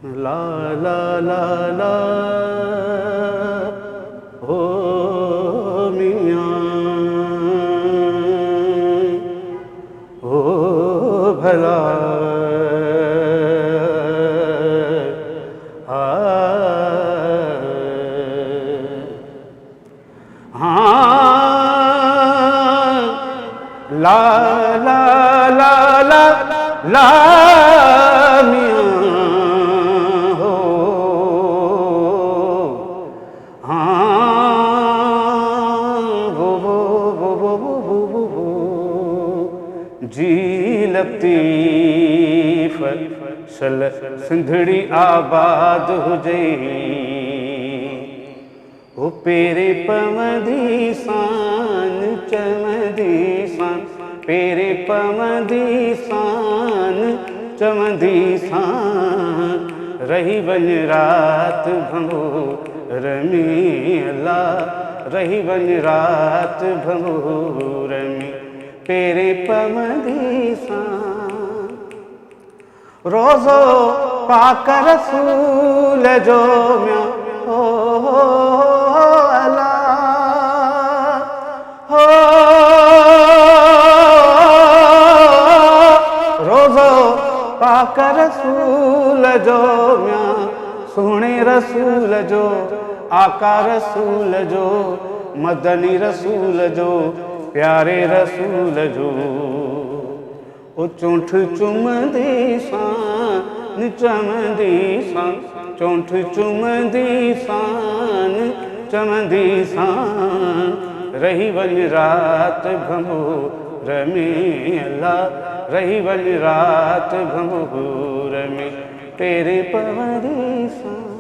ला ला ला ला हो मियाँ हो भला ला ला ला ला ला मियाँ हो वो जी लतीफ़ सल सिंधड़ी आबाद हुजे ओ पेरे पमदी सान चमदी सान पेरे पमदी सान चमदी सान रही बन रात भंगूर में अल्लाह रही बन रात भंगूर में पेरे पमदी सान रोज़ो पाक रसूल जो म्या हो अला हो रोज़ो पाक रसूल जो म्या सोने रसूल जो आका रसूल जो मदनी रसूल जो प्यारे रसूल जो ओ चोंठ चुमदी सान चमदी सान चोंठ चुमदी सान चमदी सान रही बन रात भंगूर में अल्लाह रही बन रात भंगूर में तेरे पमदी सान।